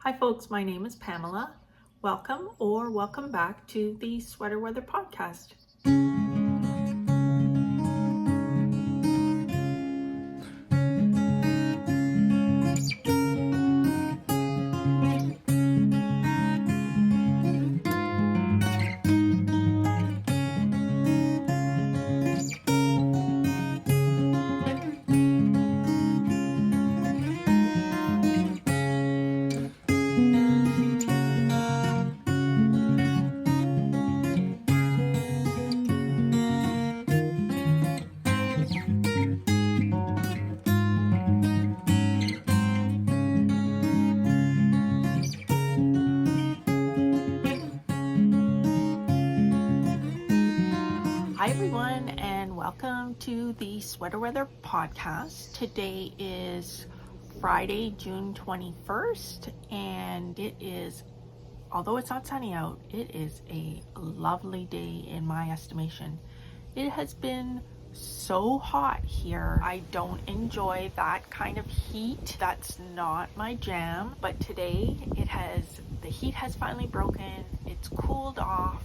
Hi folks, my name is Pamela. Welcome back to the Sweater Weather Podcast. Hi everyone, and welcome to the Sweater Weather Podcast. Today is Friday, June 21st, and it is, although it's not sunny out, it is a lovely day in my estimation. It has been so hot here. I don't enjoy that kind of heat. That's not my jam, but today the heat has finally broken. It's cooled off.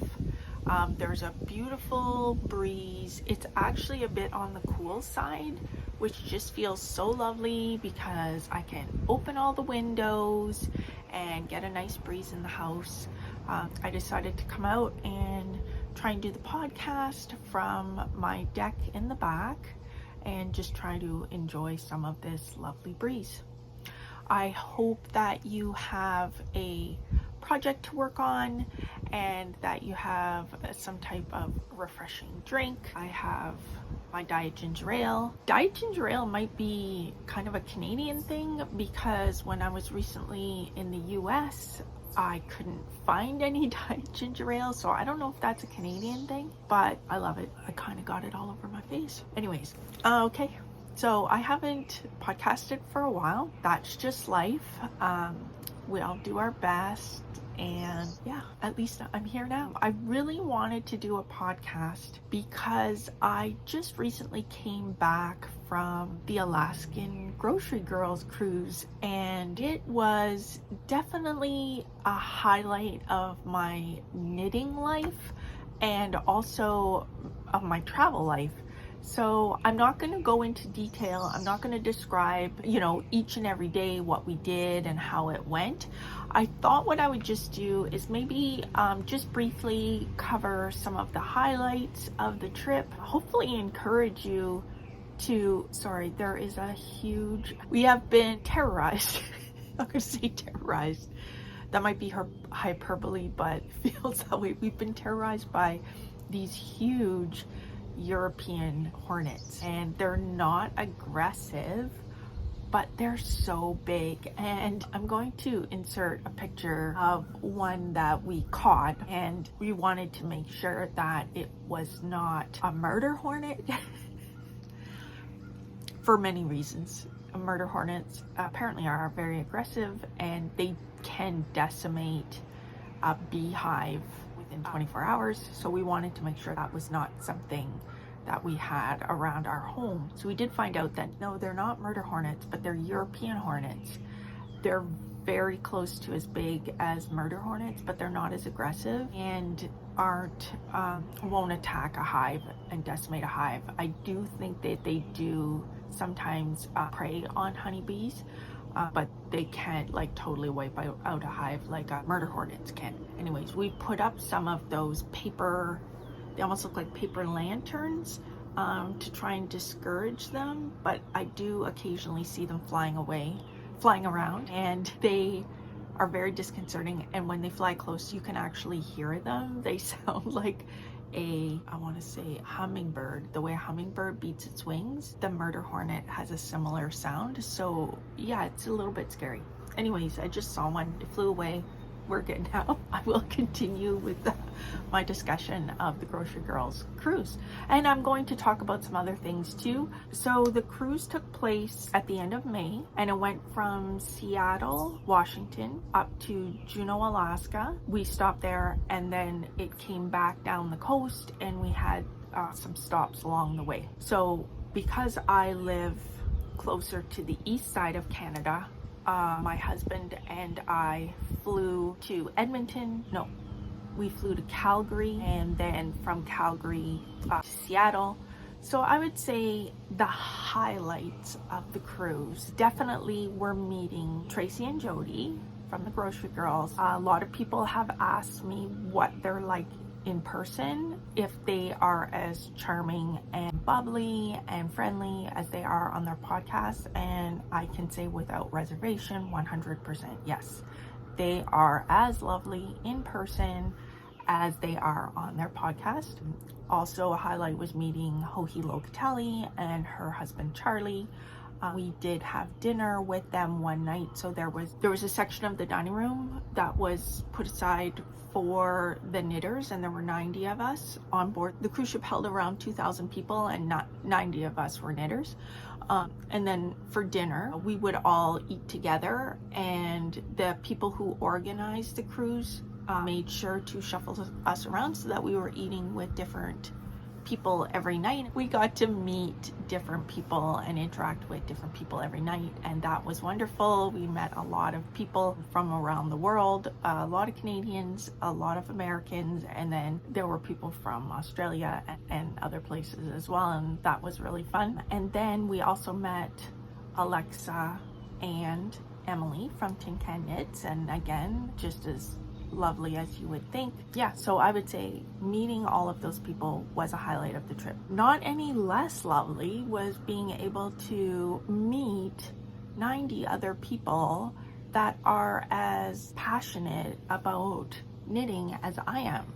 There's a beautiful breeze. It's actually a bit on the cool side, which just feels so lovely because I can open all the windows and get a nice breeze in the house. I decided to come out and try and do the podcast from my deck in the back and just try to enjoy some of this lovely breeze. I hope that you have a project to work on and that you have some type of refreshing drink. I have my Diet Ginger Ale. Diet Ginger Ale might be kind of a Canadian thing because when I was recently in the US, I couldn't find any Diet Ginger Ale, so I don't know if that's a Canadian thing, but I love it. I kind of got it all over my face. Anyways, okay. So I haven't podcasted for a while. That's just life. We all do our best. And yeah, at least I'm here now. I really wanted to do a podcast because I just recently came back from the Alaskan Grocery Girls cruise, and it was definitely a highlight of my knitting life and also of my travel life. So I'm not going to go into detail. I'm not going to describe, each and every day what we did and how it went. I thought what I would just do is maybe just briefly cover some of the highlights of the trip. Hopefully encourage you to, there is a we have been terrorized. I'm going to say terrorized. That might be her hyperbole, but it feels that way. We've been terrorized by these huge European hornets, and they're not aggressive, but they're so big. And I'm going to insert a picture of one that we caught, and we wanted to make sure that it was not a murder hornet for many reasons. Murder hornets apparently are very aggressive, and they can decimate a beehive within 24 hours. So we wanted to make sure that was not something that we had around our home. So we did find out that no, they're not murder hornets, but they're European hornets. They're very close to as big as murder hornets, but they're not as aggressive and won't attack a hive and decimate a hive. I do think that they do sometimes prey on honeybees, but they can't totally wipe out a hive like murder hornets can. Anyways, we put up some of those paper, they almost look like paper lanterns, to try and discourage them, but I do occasionally see them flying around, and they are very disconcerting. And when they fly close, you can actually hear them. They sound like I want to say hummingbird. The way a hummingbird beats its wings, the murder hornet has a similar sound. So yeah, it's a little bit scary. Anyways, I just saw one. It flew away. We're good now. I will continue with my discussion of the Grocery Girls cruise. And I'm going to talk about some other things too. So the cruise took place at the end of May, and it went from Seattle, Washington, up to Juneau, Alaska. We stopped there, and then it came back down the coast, and we had some stops along the way. So because I live closer to the east side of Canada, my husband and I flew to Edmonton. No, we flew to Calgary, and then from Calgary to Seattle. So I would say the highlights of the cruise definitely were meeting Tracy and Jody from the Grocery Girls. A lot of people have asked me what they're like in person, if they are as charming and bubbly and friendly as they are on their podcast, and I can say without reservation 100% yes. They are as lovely in person as they are on their podcast. Also, a highlight was meeting Hohi Locatelli and her husband Charlie. We did have dinner with them one night, so there was a section of the dining room that was put aside for the knitters, and there were 90 of us on board. The cruise ship held around 2,000 people, and not 90 of us were knitters. And then for dinner, we would all eat together, and the people who organized the cruise made sure to shuffle us around so that we were eating with different people every night. We got to meet different people and interact with different people every night, and that was wonderful. We met a lot of people from around the world, a lot of Canadians, a lot of Americans, and then there were people from Australia and other places as well, and that was really fun. And then we also met Alexa and Emily from Tin Can Knits, and again, just as lovely as you would think. Yeah, so I would say meeting all of those people was a highlight of the trip. Not any less lovely was being able to meet 90 other people that are as passionate about knitting as I am.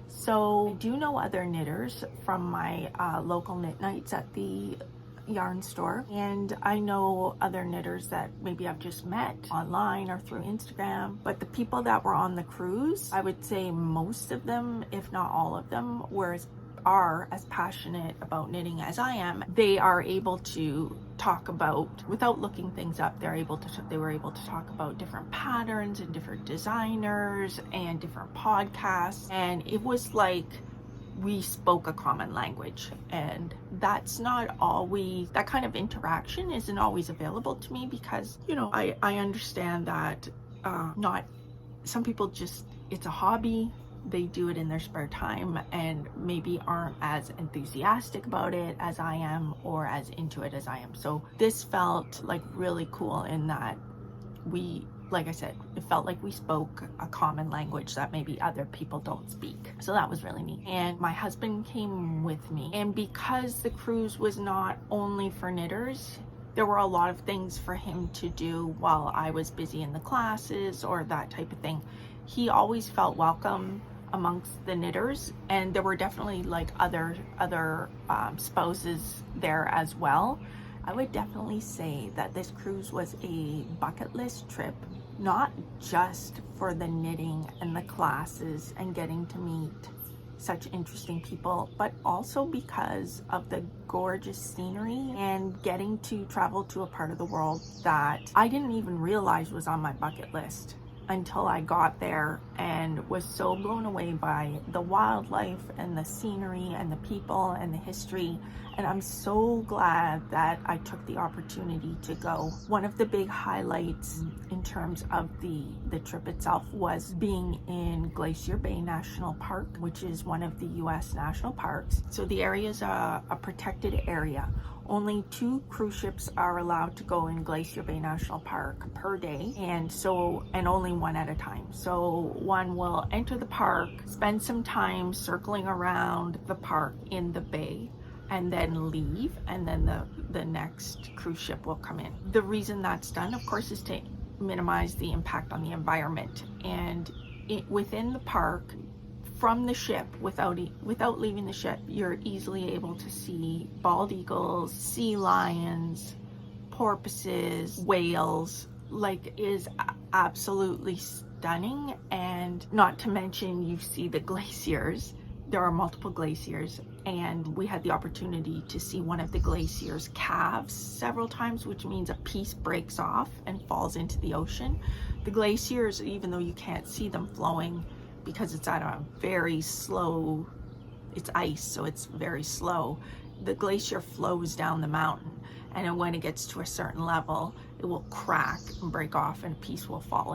So I do know other knitters from my local knit nights at the yarn store, and I know other knitters that maybe I've just met online or through Instagram. But the people that were on the cruise, I would say most of them, if not all of them, are as passionate about knitting as I am. They are able to talk about, without looking things up, they were able to talk about different patterns and different designers and different podcasts, and it was like we spoke a common language, and that's not always, that kind of interaction isn't always available to me, because I understand that not some people just, it's a hobby, they do it in their spare time and maybe aren't as enthusiastic about it as I am or as into it as I am. So this felt like really cool in that like I said, it felt like we spoke a common language that maybe other people don't speak. So that was really neat. And my husband came with me. And because the cruise was not only for knitters, there were a lot of things for him to do while I was busy in the classes or that type of thing. He always felt welcome amongst the knitters, and there were definitely like other spouses there as well. I would definitely say that this cruise was a bucket list trip, not just for the knitting and the classes and getting to meet such interesting people, but also because of the gorgeous scenery and getting to travel to a part of the world that I didn't even realize was on my bucket list until I got there, and was so blown away by the wildlife and the scenery and the people and the history. And I'm so glad that I took the opportunity to go. One of the big highlights in terms of the trip itself was being in Glacier Bay National Park, which is one of the US national parks. So the area is a protected area. Only 2 cruise ships are allowed to go in Glacier Bay National Park per day, and only one at a time. So one will enter the park, spend some time circling around the park in the bay, and then leave, and then the next cruise ship will come in. The reason that's done, of course, is to minimize the impact on the environment. And within the park, from the ship, without leaving the ship, you're easily able to see bald eagles, sea lions, porpoises, whales. Like, it is absolutely stunning. And not to mention, you see the glaciers. There are multiple glaciers, and we had the opportunity to see one of the glaciers calve several times, which means a piece breaks off and falls into the ocean. The glaciers, even though you can't see them flowing, because it's at a very slow, it's ice, so it's very slow, the glacier flows down the mountain, and when it gets to a certain level, it will crack and break off and a piece will fall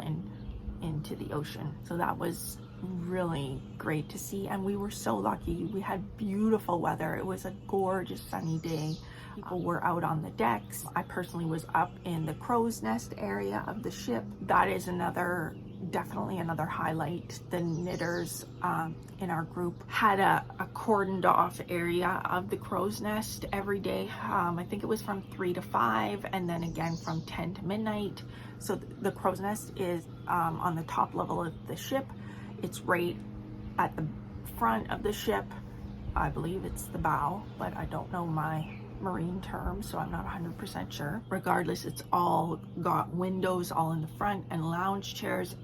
into the ocean. So that was really great to see, and we were so lucky. We had beautiful weather. It was a gorgeous sunny day. People were out on the decks. I personally was up in the crow's nest area of the ship. That is definitely another highlight. The knitters in our group had a cordoned off area of the crow's nest every day. I think it was from 3 to 5 and then again from 10 to midnight. So the crow's nest is on the top level of the ship. It's right at the front of the ship. I believe it's the bow, but I don't know my marine term, so I'm not 100% sure. Regardless, it's all got windows all in the front and lounge chairs,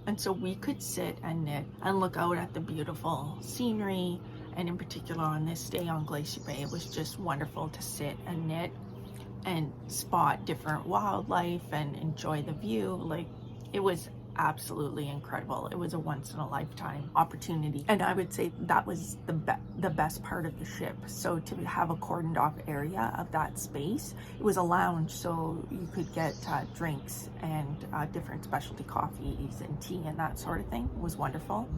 and so we could sit and knit and look out at the beautiful scenery. And in particular on this day on Glacier Bay, it was just wonderful to sit and knit and spot different wildlife and enjoy the view. Like, it was absolutely incredible. It was a once in a lifetime opportunity, and I would say that was the best part of the ship. So to have a cordoned off area of that space, it was a lounge, so you could get drinks and different specialty coffees and tea and that sort of thing. It was wonderful.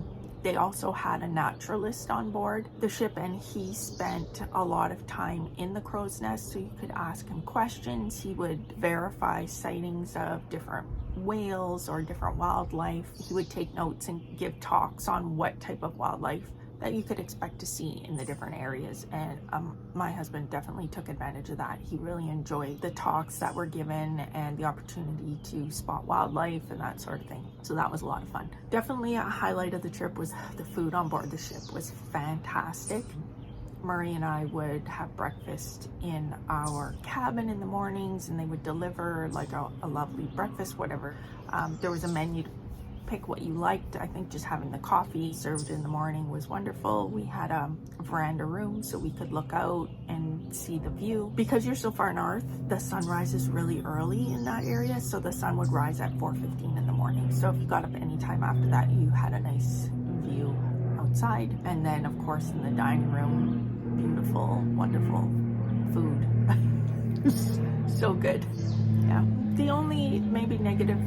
They also had a naturalist on board the ship, and he spent a lot of time in the crow's nest, so you could ask him questions. He would verify sightings of different whales or different wildlife. He would take notes and give talks on what type of wildlife that you could expect to see in the different areas. And my husband definitely took advantage of that. He really enjoyed the talks that were given and the opportunity to spot wildlife and that sort of thing. So that was a lot of fun. Definitely a highlight of the trip was the food on board the ship was fantastic. Murray and I would have breakfast in our cabin in the mornings, and they would deliver like a lovely breakfast, whatever. There was a menu to pick what you liked. I think just having the coffee served in the morning was wonderful. We had a veranda room so we could look out and see the view. Because you're so far north, the sun rises really early in that area, so the sun would rise at 4:15 in the morning. So if you got up any time after that, you had a nice view outside. And then of course in the dining room, beautiful, wonderful food. So good. Yeah. The only maybe negative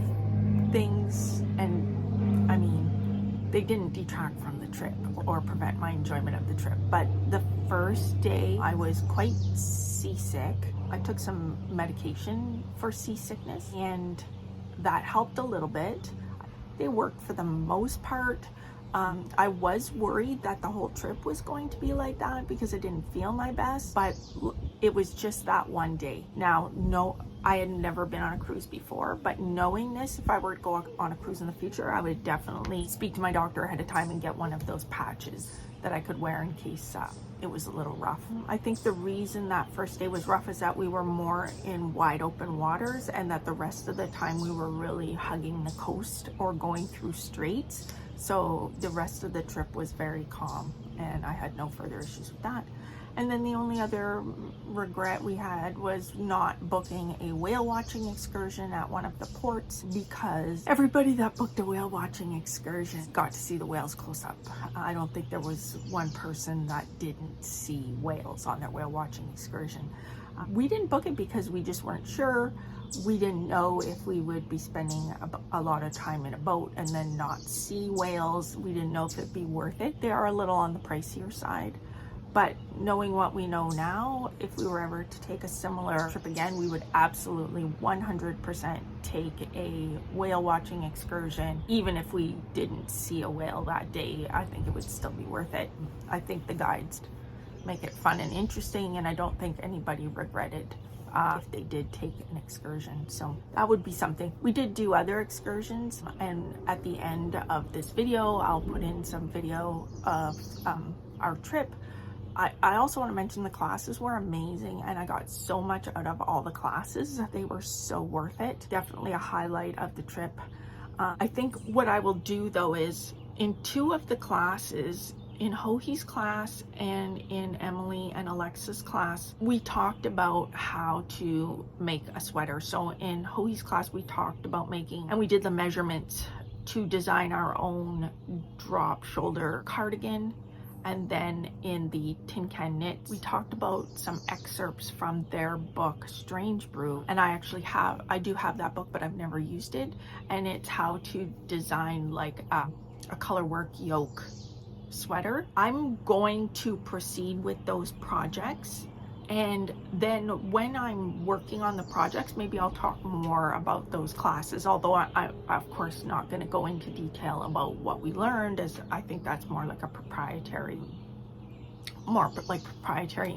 things, and I mean, they didn't detract from the trip or prevent my enjoyment of the trip, but the first day I was quite seasick. I took some medication for seasickness, and that helped a little bit. They worked for the most part. I was worried that the whole trip was going to be like that because I didn't feel my best, but it was just that one day. Now, no, I had never been on a cruise before, but knowing this, if I were to go on a cruise in the future, I would definitely speak to my doctor ahead of time and get one of those patches that I could wear in case it was a little rough. I think the reason that first day was rough is that we were more in wide open waters, and that the rest of the time we were really hugging the coast or going through straits. So the rest of the trip was very calm, and I had no further issues with that. And then the only other regret we had was not booking a whale watching excursion at one of the ports, because everybody that booked a whale watching excursion got to see the whales close up. I don't think there was one person that didn't see whales on their whale watching excursion. We didn't book it because we just weren't sure. We didn't know if we would be spending a lot of time in a boat and then not see whales. We didn't know if it'd be worth it. They are a little on the pricier side. But knowing what we know now, if we were ever to take a similar trip again, we would absolutely 100% take a whale watching excursion. Even if we didn't see a whale that day, I think it would still be worth it. I think the guides make it fun and interesting, and I don't think anybody regretted if they did take an excursion. So that would be something. We did do other excursions, and at the end of this video, I'll put in some video of our trip. I also want to mention the classes were amazing, and I got so much out of all the classes. They were so worth it. Definitely a highlight of the trip. I think what I will do though is in two of the classes, in Hohi's class and in Emily and Alexa's class, we talked about how to make a sweater. So in Hohi's class, we talked about making, and we did the measurements to design our own drop shoulder cardigan. And then in the Tin Can Knits, we talked about some excerpts from their book, Strange Brew. And I do have that book, but I've never used it. And it's how to design like a color work yoke sweater. I'm going to proceed with those projects. And then when I'm working on the projects, maybe I'll talk more about those classes. Although I'm of course not going to go into detail about what we learned, as I think that's more like proprietary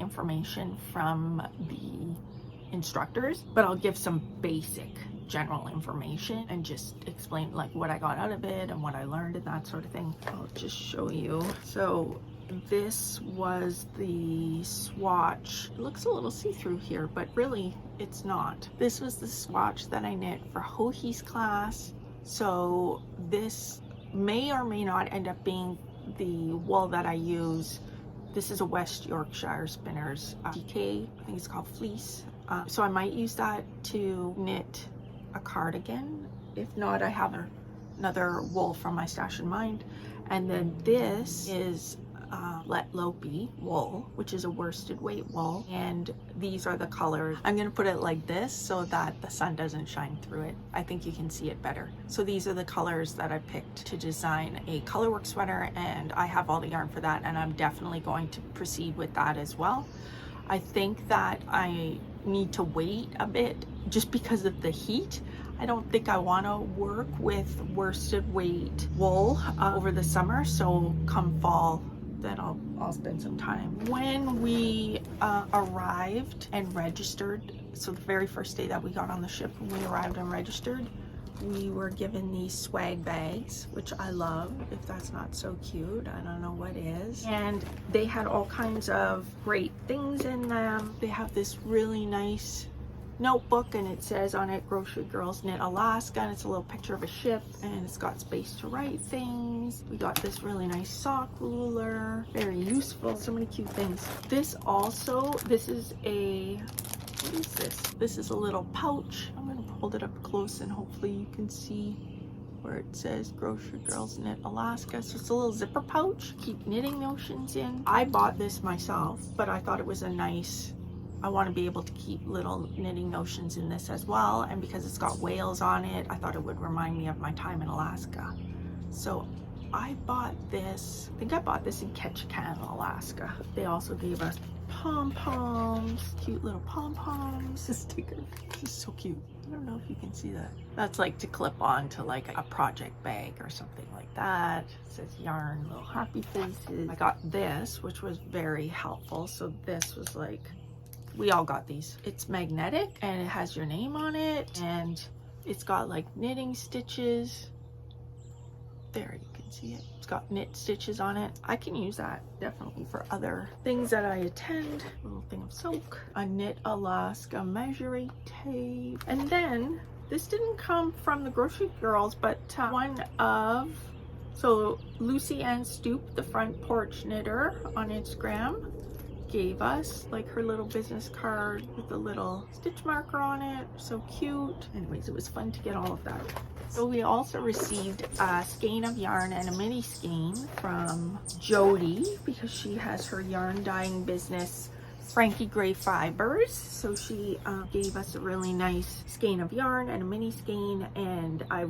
information from the instructors. But I'll give some basic general information and just explain like what I got out of it and what I learned and that sort of thing. I'll just show you. So this was the swatch. It looks a little see-through here, but really it's not. This was the swatch that I knit for Hohi's class. So this may or may not end up being the wool that I use. This is a West Yorkshire Spinners DK, I think it's called fleece. So I might use that to knit a cardigan. If not, I have another wool from my stash in mind. And then this is Let Lopi wool, which is a worsted weight wool, and these are the colors. I'm going to put it like this so that the sun doesn't shine through it. I think you can see it better. So these are the colors that I picked to design a colorwork sweater, and I have all the yarn for that, and I'm definitely going to proceed with that as well. I think that I need to wait a bit just because of the heat. I don't think I want to work with worsted weight wool over the summer, so come fall then I'll spend some time. When we arrived and registered, so the very first day that we got on the ship, when we arrived and registered, we were given these swag bags, which I love. If that's not so cute, I don't know what is. And they had all kinds of great things in them. They have this really nice notebook, and it says on it, Grocery Girls Knit Alaska, and it's a little picture of a ship, and it's got space to write things. We got this really nice sock ruler, very useful, so many cute things. This is a, what is this? This is a little pouch. I'm going to hold it up close and hopefully you can see where it says Grocery Girls Knit Alaska. So it's a little zipper pouch, keep knitting notions in. I bought this myself, but I thought it was a nice, I want to be able to keep little knitting notions in this as well, and because it's got whales on it, I thought it would remind me of my time in Alaska. So I bought this, I think I bought this in Ketchikan, Alaska. They also gave us pom-poms, cute little pom-poms. This sticker, this is so cute. I don't know if you can see that. That's like to clip on to like a project bag or something like that. It says yarn, little happy faces. I got this, which was very helpful. So this was like, we all got these. It's magnetic and it has your name on it, and it's got like knitting stitches. There, you can see it. It's got knit stitches on it. I can use that definitely for other things that I attend. A little thing of soak. A Knit Alaska measuring tape. And then this didn't come from the Grocery Girls, but so Lucy Ann Stoop, the front porch knitter on Instagram, gave us like her little business card with a little stitch marker on it. So cute. Anyways, it was fun to get all of that. So we also received a skein of yarn and a mini skein from Jody, because she has her yarn dyeing business, Frankie Gray Fibers. So she gave us a really nice skein of yarn and a mini skein, and I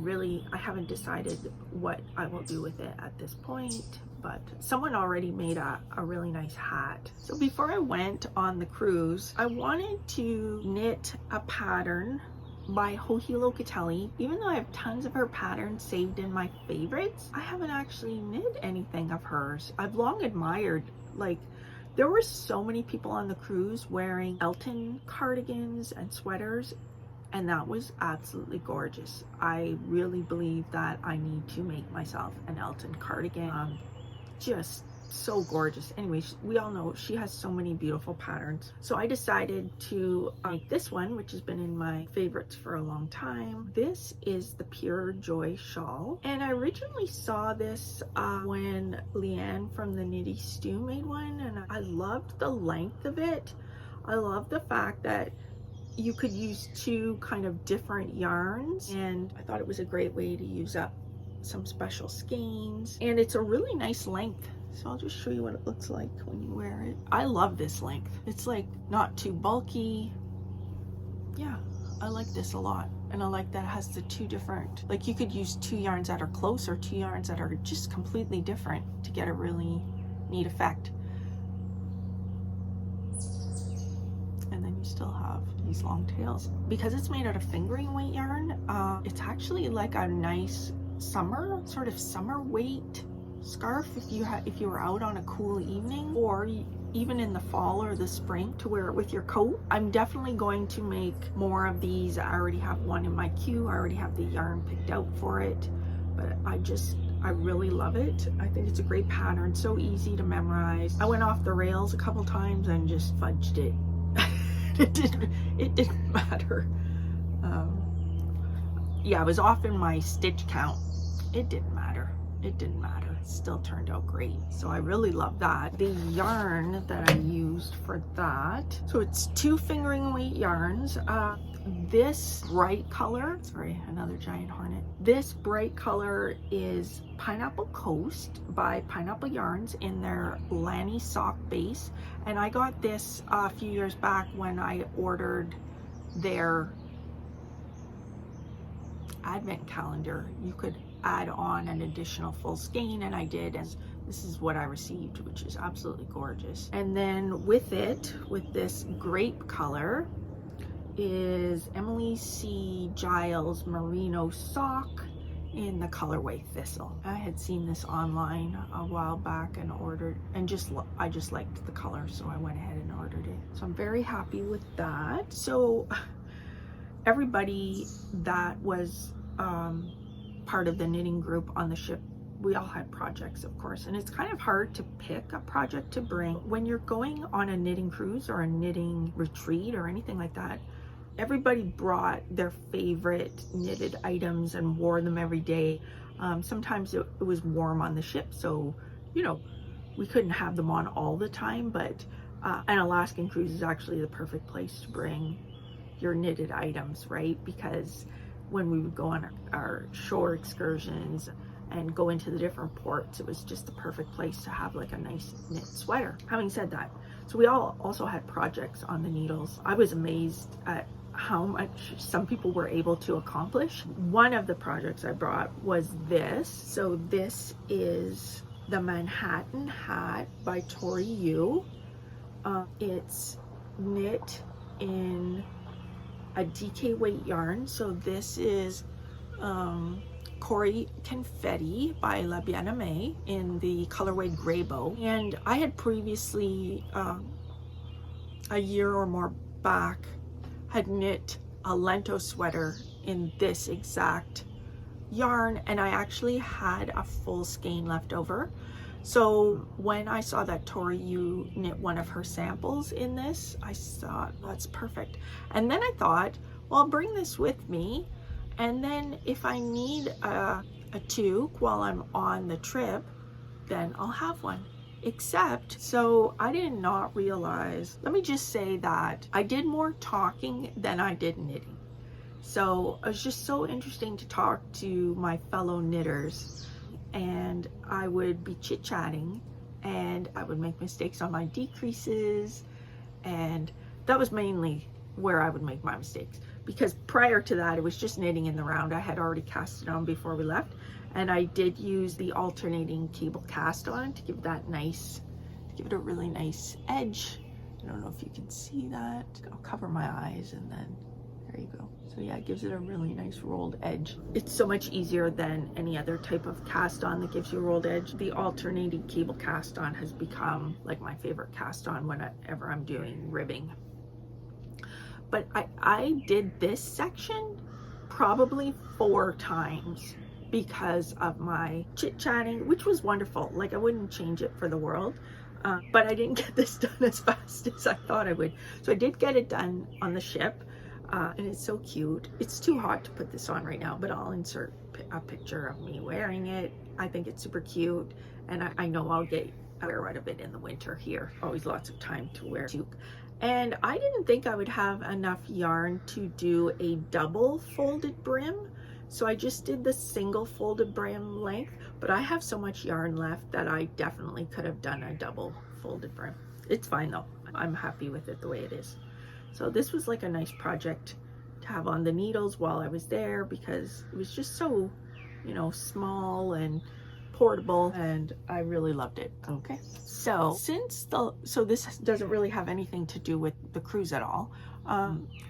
haven't decided what I will do with it at this point, but someone already made a really nice hat. So before I went on the cruise, I wanted to knit a pattern by Joji Locatelli. Even though I have tons of her patterns saved in my favorites, I haven't actually knit anything of hers. I've long admired, like, there were so many people on the cruise wearing Elton cardigans and sweaters, and that was absolutely gorgeous. I really believe that I need to make myself an Elton cardigan. Just so gorgeous. Anyways, we all know she has so many beautiful patterns. So I decided to make this one, which has been in my favorites for a long time. This is the Pure Joy shawl, and I originally saw this when Leanne from the Knitty Stew made one, and I loved the length of it. I love the fact that you could use two kind of different yarns, and I thought it was a great way to use up some special skeins, and it's a really nice length. So I'll just show you what it looks like when you wear it. I love this length. It's like not too bulky. Yeah, I like this a lot. And I like that it has the two different, like you could use two yarns that are close or two yarns that are just completely different to get a really neat effect. And then you still have these long tails. Because it's made out of fingering weight yarn, it's actually like a nice summer, sort of summer weight scarf if you were out on a cool evening, or even in the fall or the spring to wear it with your coat. I'm definitely going to make more of these. I already have one in my queue. I already have the yarn picked out for it, but I really love it. I think it's a great pattern, so easy to memorize. I went off the rails a couple times and just fudged it. It didn't matter. Yeah, I was off in my stitch count. It didn't matter. It didn't matter. It still turned out great. So I really love that. The yarn that I used for that, so it's 2 fingering weight yarns. This bright color, sorry, another giant hornet. This bright color is Pineapple Coast by Pineapple Yarns in their Lanny sock base. And I got this a few years back when I ordered their advent calendar. You could add on an additional full skein, and I did, and this is what I received, which is absolutely gorgeous. And then with it, with this grape color, is Emily C. Giles Merino sock in the colorway Thistle. I had seen this online a while back and ordered, and I just liked the color, so I went ahead and ordered it. So I'm very happy with that. So everybody that was part of the knitting group on the ship, we all had projects, of course, and it's kind of hard to pick a project to bring. When you're going on a knitting cruise or a knitting retreat or anything like that, everybody brought their favorite knitted items and wore them every day. Sometimes it was warm on the ship, so, you know, we couldn't have them on all the time, but an Alaskan cruise is actually the perfect place to bring your knitted items, right? Because when we would go on our shore excursions and go into the different ports, it was just the perfect place to have like a nice knit sweater. Having said that, so we all also had projects on the needles. I was amazed at how much some people were able to accomplish. One of the projects I brought was this. So this is the Manhattan hat by Tori Yu. It's knit in a DK weight yarn. So this is Cory Confetti by La Bien-Aimée in the colorway Grey Bow. And I had previously, a year or more back, had knit a Lento sweater in this exact yarn, and I actually had a full skein left over. So when I saw that Tori Yu knit one of her samples in this, I thought, well, that's perfect. And then I thought, well, I'll bring this with me, and then if I need a toque while I'm on the trip, then I'll have one. Except, so I did not realize, let me just say that I did more talking than I did knitting. So it was just so interesting to talk to my fellow knitters, and I would be chit-chatting and I would make mistakes on my decreases, and that was mainly where I would make my mistakes, because prior to that it was just knitting in the round. I had already cast it on before we left, and I did use the alternating cable cast on to give that nice, to give it a really nice edge. I don't know if you can see that. I'll cover my eyes and then there you go. So yeah, it gives it a really nice rolled edge. It's so much easier than any other type of cast on that gives you a rolled edge. The alternating cable cast on has become like my favorite cast on whenever I'm doing ribbing. But I did this section probably 4 times because of my chit-chatting, which was wonderful. Like, I wouldn't change it for the world, but I didn't get this done as fast as I thought I would. So I did get it done on the ship, and it's so cute. It's too hot to put this on right now, but I'll insert a picture of me wearing it. I think it's super cute, and I know I'll get a wear out of it in the winter here. Always lots of time to wear toque. And I didn't think I would have enough yarn to do a double folded brim, So I just did the single folded brim length, but I have so much yarn left that I definitely could have done a double folded brim. It's fine though. I'm happy with it the way it is. So this was like a nice project to have on the needles while I was there, because it was just so, you know, small and portable, and I really loved it. Okay, so this doesn't really have anything to do with the cruise at all,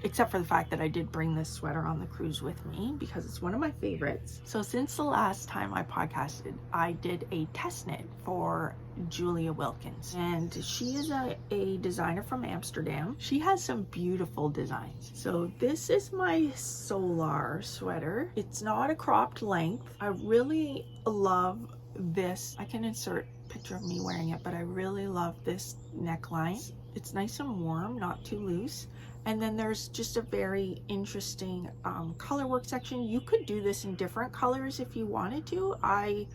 except for the fact that I did bring this sweater on the cruise with me because it's one of my favorites. So since the last time I podcasted, I did a test knit for Julia Wilkins, and she is a designer from Amsterdam. She has some beautiful designs. So this is my Solar sweater. It's not a cropped length. I really love this. I can insert a picture of me wearing it, but I really love this neckline. It's nice and warm, not too loose. And then there's just a very interesting color work section. You could do this in different colors if you wanted to. I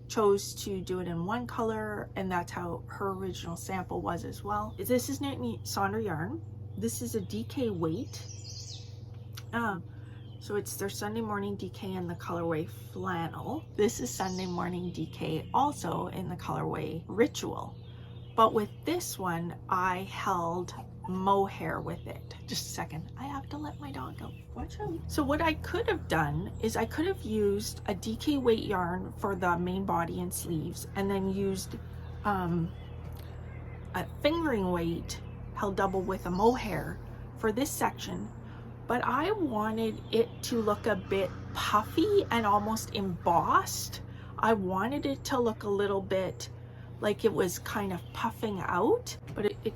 chose to do it in one color, and that's how her original sample was as well. This is knit in Sonder yarn. This is a DK weight. So it's their Sunday Morning DK in the colorway Flannel. This is Sunday Morning DK also in the colorway Ritual. But with this one, I held mohair with it. Just a second, I have to let my dog go. Watch out. So what I could have done is I could have used a DK weight yarn for the main body and sleeves, and then used a fingering weight held double with a mohair for this section. But I wanted it to look a bit puffy and almost embossed. I wanted it to look a little bit like it was kind of puffing out, but it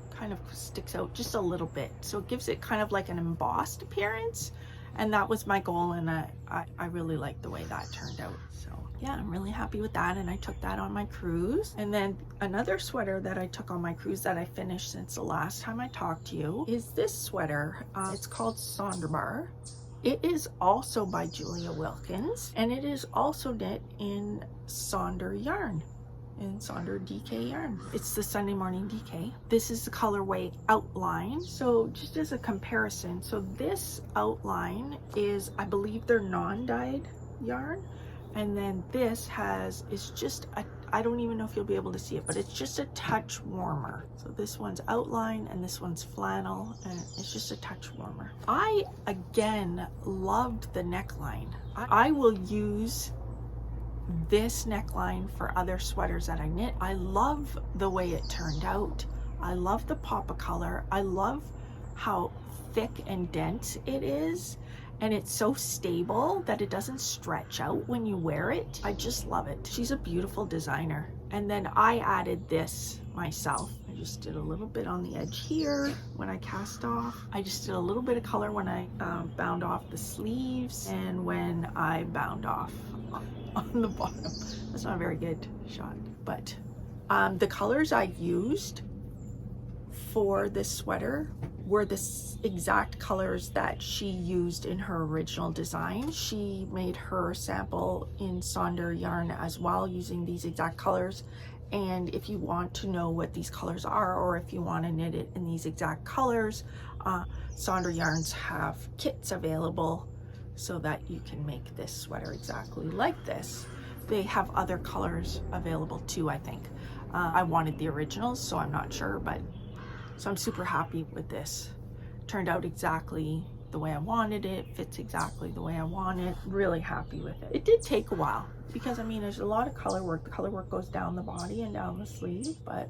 kind of sticks out just a little bit. So it gives it kind of like an embossed appearance. And that was my goal, and I really like the way that turned out. So yeah, I'm really happy with that, and I took that on my cruise. And then another sweater that I took on my cruise that I finished since the last time I talked to you is this sweater. It's called Sonderbar. It is also by Julia Wilkins, and it is also knit in Sonder yarn, in Sonder DK yarn. It's the Sunday Morning DK. This is the colorway Outline. So just as a comparison, so this Outline is, I believe, they're non-dyed yarn, and then this is just a, I don't even know if you'll be able to see it, but it's just a touch warmer. So this one's Outline and this one's Flannel, and it's just a touch warmer. I again loved the neckline. I will use this neckline for other sweaters that I knit. I love the way it turned out. I love the pop of color. I love how thick and dense it is, and it's so stable that it doesn't stretch out when you wear it. I just love it. She's a beautiful designer. And then I added this myself. I just did a little bit on the edge here when I cast off. I just did a little bit of color when I bound off the sleeves, and when I bound off on the bottom. That's not a very good shot, but the colors I used for this sweater were the exact colors that she used in her original design. She made her sample in Sonder yarn as well, using these exact colors. And if you want to know what these colors are, or if you want to knit it in these exact colors, Sonder yarns have kits available so that you can make this sweater exactly like this. They have other colors available too, I think. I wanted the originals, so I'm not sure, but so I'm super happy with this. Turned out exactly the way I wanted it, fits exactly the way I want it. Really happy with it. It did take a while because, I mean, there's a lot of color work. The color work goes down the body and down the sleeve, but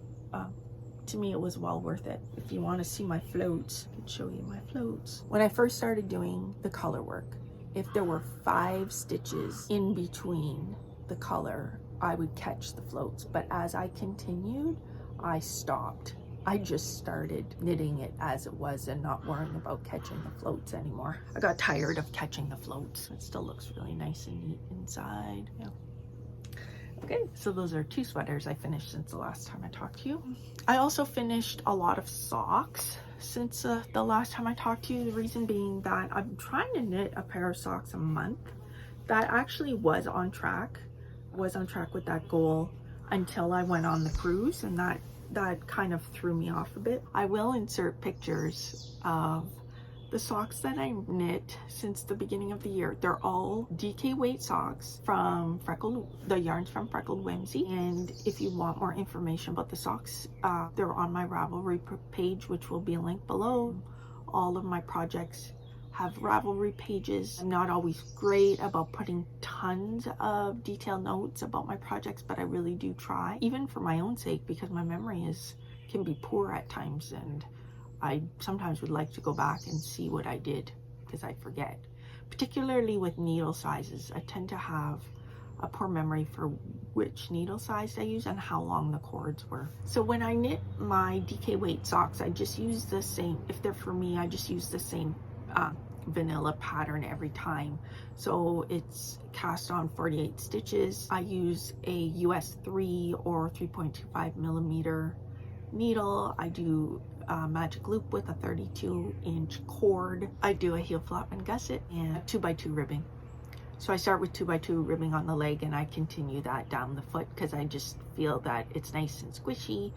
to me it was well worth it. If you want to see my floats, I can show you my floats. When I first started doing the color work, if there were 5 stitches in between the color, I would catch the floats. But as I continued, I stopped. I just started knitting it as it was and not worrying about catching the floats anymore. I got tired of catching the floats. It still looks really nice and neat inside. Yeah. Okay, so those are 2 sweaters I finished since the last time I talked to you. I also finished a lot of socks since the last time I talked to you. The reason being that I'm trying to knit a pair of socks a month. That actually was on track with that goal until I went on the cruise, and that kind of threw me off a bit. I will insert pictures of The socks that I knit since the beginning of the year, they're all DK weight socks from the yarns from Freckled Whimsy. And if you want more information about the socks, they're on my Ravelry page, which will be linked below. All of my projects have Ravelry pages. I'm not always great about putting tons of detailed notes about my projects, but I really do try, even for my own sake, because my memory can be poor at times, and I sometimes would like to go back and see what I did because I forget. Particularly with needle sizes, I tend to have a poor memory for which needle size I use and how long the cords were. So when I knit my DK weight socks, I just use the same, if they're for me, I just use the same vanilla pattern every time. So it's cast on 48 stitches. I use a US 3 or 3.25 millimeter needle. I do a magic loop with a 32-inch cord. I do a heel flap and gusset and 2x2 ribbing. So I start with 2x2 ribbing on the leg and I continue that down the foot because I just feel that it's nice and squishy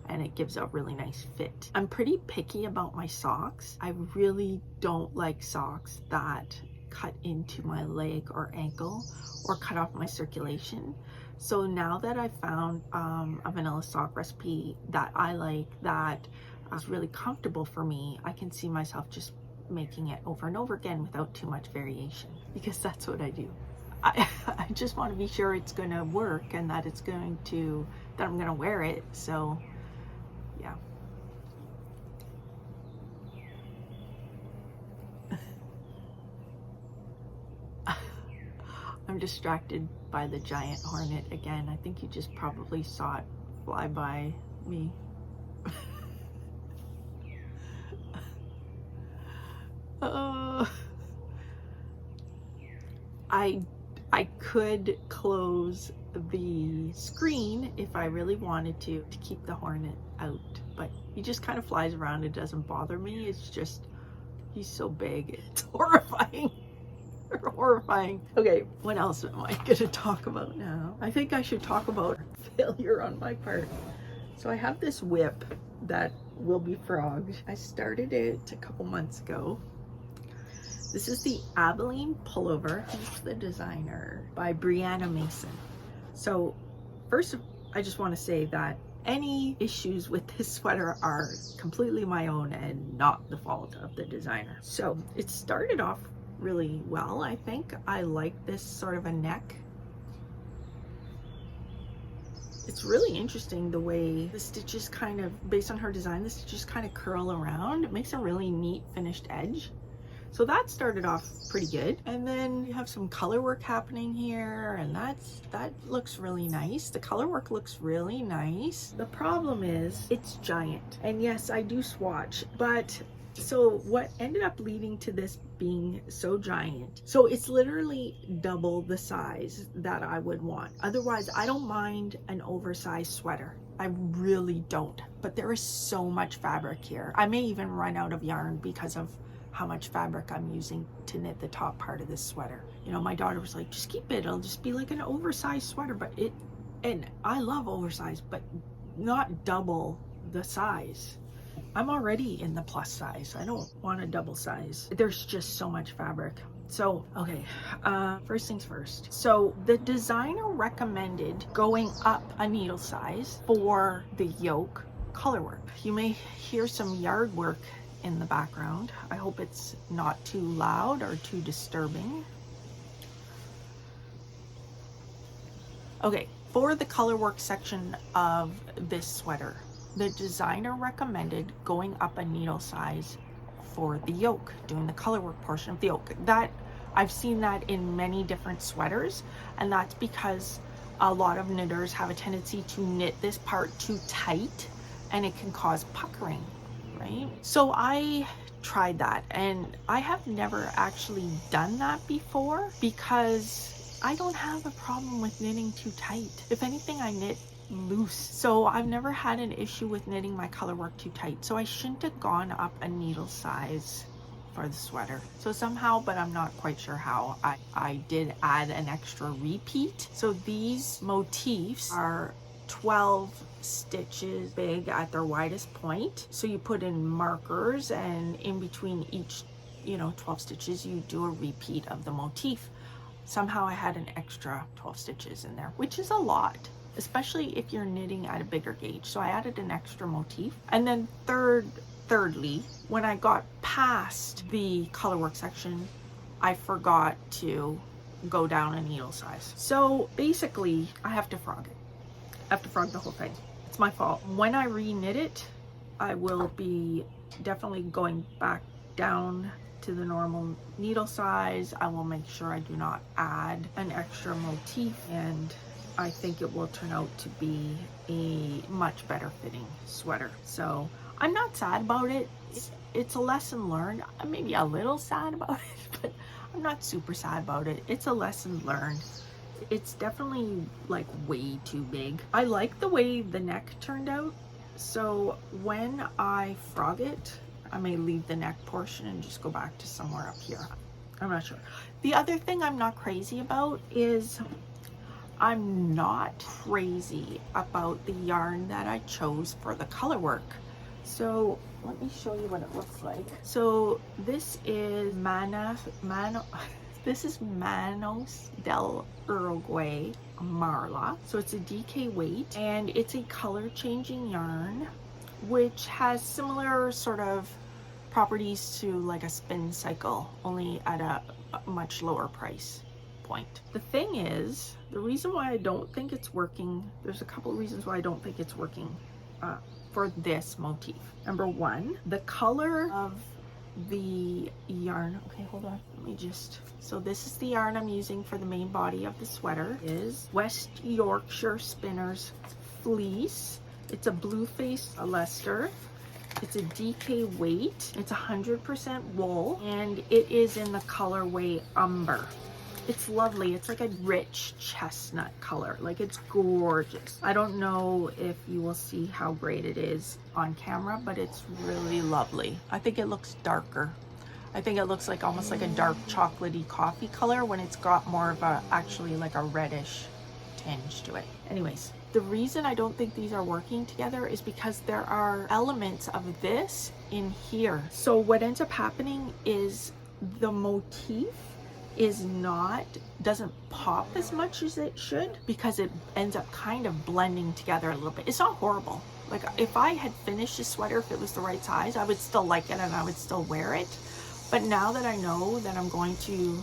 and it gives a really nice fit. I'm pretty picky about my socks. I really don't like socks that cut into my leg or ankle or cut off my circulation. So now that I found a vanilla sock recipe that I like, that is really comfortable for me, I can see myself just making it over and over again without too much variation, because that's what I do. I just want to be sure it's going to work and that I'm going to wear it. So yeah. I'm distracted by the giant hornet again. I think you just probably saw it fly by me. I could close the screen if I really wanted to keep the hornet out, but he just kind of flies around. It doesn't bother me. It's just, he's so big. It's horrifying. Horrifying. Okay, what else am I going to talk about now? I think I should talk about failure on my part. So I have this whip that will be frogged. I started it a couple months ago. This is the Abilene pullover. Who's the designer? By Brianna Mason. So first, I just want to say that any issues with this sweater are completely my own and not the fault of the designer. So it started off really well. I think I like this sort of a neck. It's really interesting the way the stitches kind of, based on her design, the stitches kind of curl around. It makes a really neat finished edge. So that started off pretty good. And then you have some color work happening here, and that looks really nice. The color work looks really nice. The problem is it's giant. And yes, I do swatch, but so what ended up leading to this being so giant, so it's literally double the size that I would want. Otherwise, I don't mind an oversized sweater. I really don't. But there is so much fabric here. I may even run out of yarn because of how much fabric I'm using to knit the top part of this sweater. You know, my daughter was like, just keep it. It'll just be like an oversized sweater. But and I love oversized, but not double the size. I'm already in the plus size. I don't want a double size. There's just so much fabric. So, okay, first things first. So the designer recommended going up a needle size for the yoke color work. You may hear some yard work in the background. I hope it's not too loud or too disturbing. Okay, for the color work section of this sweater, the designer recommended going up a needle size for the yoke, doing the color work portion of the yoke. That I've seen that in many different sweaters, and that's because a lot of knitters have a tendency to knit this part too tight and it can cause puckering, right? So I tried that, and I have never actually done that before because I don't have a problem with knitting too tight. If anything, I knit loose. So I've never had an issue with knitting my color work too tight. So I shouldn't have gone up a needle size for the sweater. So somehow, but I'm not quite sure how, I did add an extra repeat. So these motifs are 12 stitches big at their widest point. So you put in markers, and in between each 12 stitches, you do a repeat of the motif. Somehow I had an extra 12 stitches in there, which is a lot, especially if you're knitting at a bigger gauge. So I added an extra motif. And then thirdly, when I got past the colorwork section, I forgot to go down a needle size. So basically I have to frog it. I have to frog the whole thing. It's my fault. When I re-knit it, I will be definitely going back down to the normal needle size. I will make sure I do not add an extra motif, and I think it will turn out to be a much better fitting sweater. So I'm not sad about it. It's a lesson learned. I'm maybe a little sad about it, but I'm not super sad about it. It's a lesson learned. It's definitely like way too big. I like the way the neck turned out. So when I frog it, I may leave the neck portion and just go back to somewhere up here. I'm not sure. The other thing I'm not crazy about is I'm not crazy about the yarn that I chose for the color work. So let me show you what it looks like. So this is Manos del Uruguay Marla. So it's a DK weight, and it's a color changing yarn which has similar sort of properties to like a spin cycle, only at a much lower price point. The thing is, the reason why I don't think it's working, there's a couple of reasons why I don't think it's working for this motif. Number one, the color of the yarn. Okay, hold on, let me just, so this is the yarn I'm using for the main body of the sweater, is West Yorkshire Spinners Fleece. It's a blue face Leicester. It's a DK weight. It's 100% wool, and it is in the colorway Umber. It's lovely. It's like a rich chestnut color. Like, it's gorgeous. I don't know if you will see how great it is on camera, but it's really lovely. I think it looks darker. I think it looks like almost like a dark chocolatey coffee color when it's got more of a, actually like a reddish tinge to it. Anyways, the reason I don't think these are working together is because there are elements of this in here. So what ends up happening is the motif doesn't pop as much as it should, because it ends up kind of blending together a little bit. It's not horrible. Like, if I had finished this sweater, if it was the right size, I would still like it and I would still wear it. But now that I know that I'm going to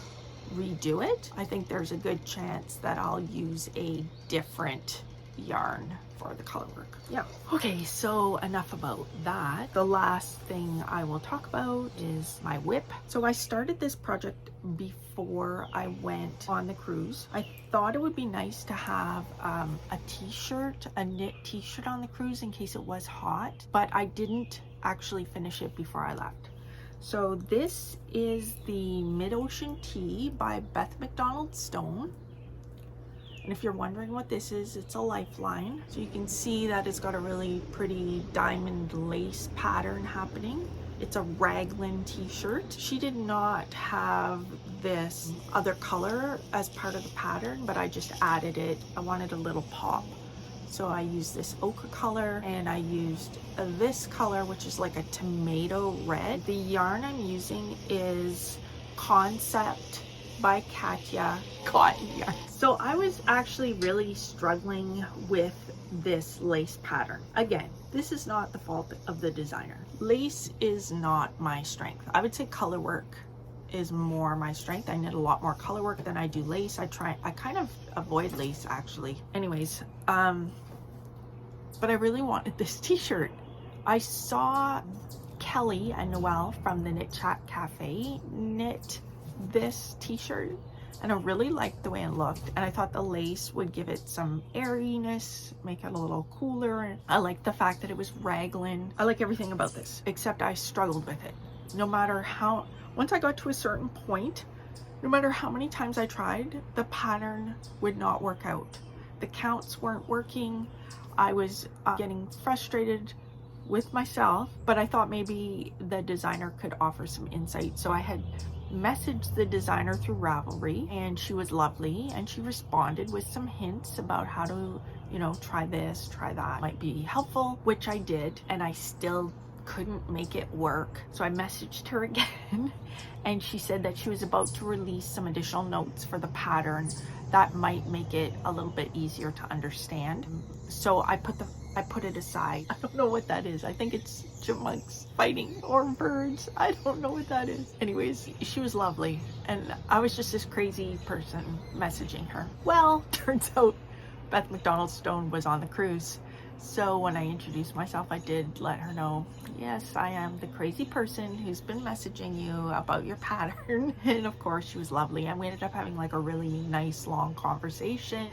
redo it, I think there's a good chance that I'll use a different yarn for the color work. Yeah. Okay, so enough about that. The last thing I will talk about is my whip. So I started this project before I went on the cruise. I thought it would be nice to have a t-shirt, a knit t-shirt on the cruise in case it was hot, but I didn't actually finish it before I left. So this is the Mid-Ocean Tee by Beth McDonald Stone. And if you're wondering what this is, it's a lifeline. So you can see that it's got a really pretty diamond lace pattern happening. It's a raglan t-shirt. She did not have this other color as part of the pattern, but I just added it. I wanted a little pop. So I used this ochre color, and I used this color, which is like a tomato red. The yarn I'm using is Concept by Katya cotton yarn. So I was actually really struggling with this lace pattern. Again, this is not the fault of the designer. Lace is not my strength. I would say color work is more my strength. I knit a lot more color work than I do lace. I kind of avoid lace actually. Anyways, but I really wanted this t-shirt. I saw Kelly and Noelle from the Knit Chat Cafe knit this t-shirt, and I really liked the way it looked, and I thought the lace would give it some airiness, make it a little cooler. I like the fact that it was raglan. I like everything about this, except I struggled with it. No matter how, once I got to a certain point, no matter how many times I tried, the pattern would not work out. The counts weren't working. I was getting frustrated with myself, but I thought maybe the designer could offer some insight. So I had messaged the designer through Ravelry, and she was lovely, and she responded with some hints about how to, you know, try this, try that, might be helpful, which I did, and I still couldn't make it work. So I messaged her again and she said that she was about to release some additional notes for the pattern that might make it a little bit easier to understand. So I put it aside. I don't know what that is. I think it's chipmunks fighting or birds. I don't know what that is. Anyways, she was lovely and I was just this crazy person messaging her. Well, turns out Beth McDonald Stone was on the cruise. So when I introduced myself, I did let her know, yes, I am the crazy person who's been messaging you about your pattern. And of course, she was lovely. And we ended up having like a really nice long conversation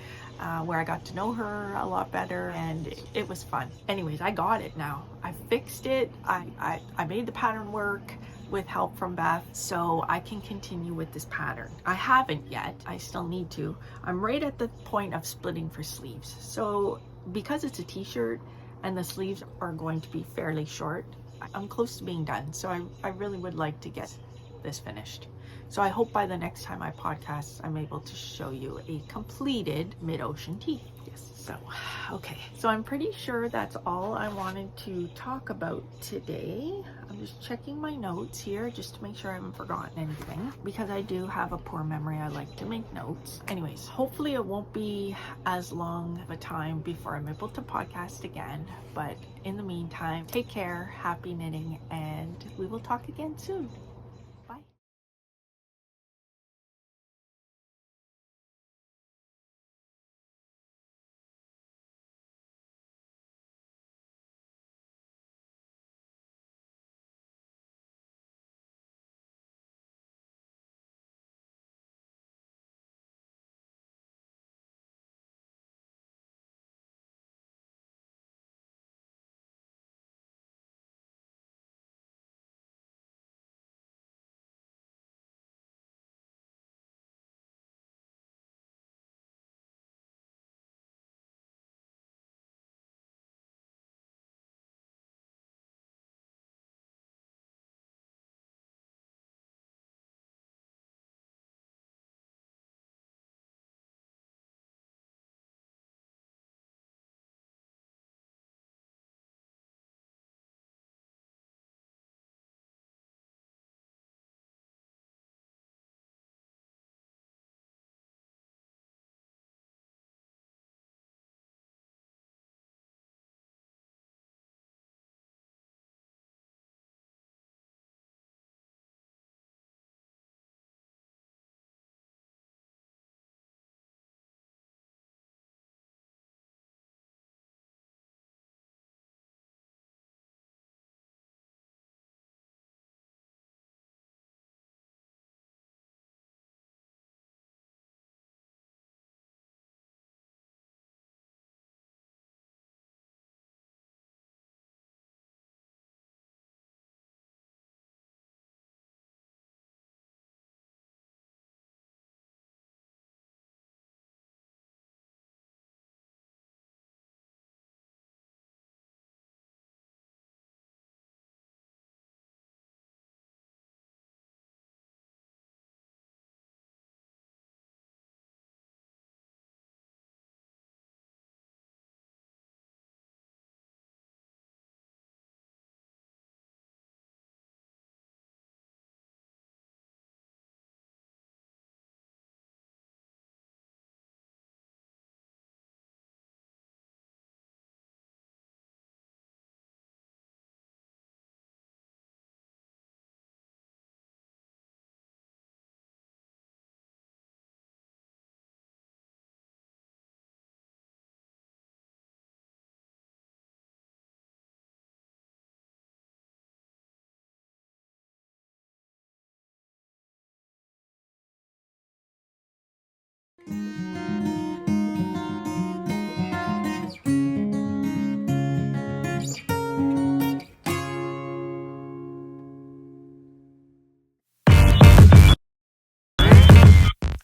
where I got to know her a lot better and it was fun. Anyways, I got it now. I fixed it. I made the pattern work with help from Beth, so I can continue with this pattern. I haven't yet. I still need to. I'm right at the point of splitting for sleeves. So because it's a t-shirt and the sleeves are going to be fairly short, I'm close to being done. So I really would like to get this finished. So I hope by the next time I podcast, I'm able to show you a completed mid-ocean tee. Yes, so, okay. So I'm pretty sure that's all I wanted to talk about today. I'm just checking my notes here just to make sure I haven't forgotten anything, because I do have a poor memory. I like to make notes. Anyways, hopefully it won't be as long of a time before I'm able to podcast again. But in the meantime, take care, happy knitting, and we will talk again soon. Bye.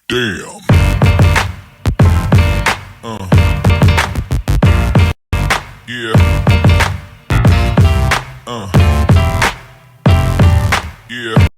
Damn. Yeah. Yeah.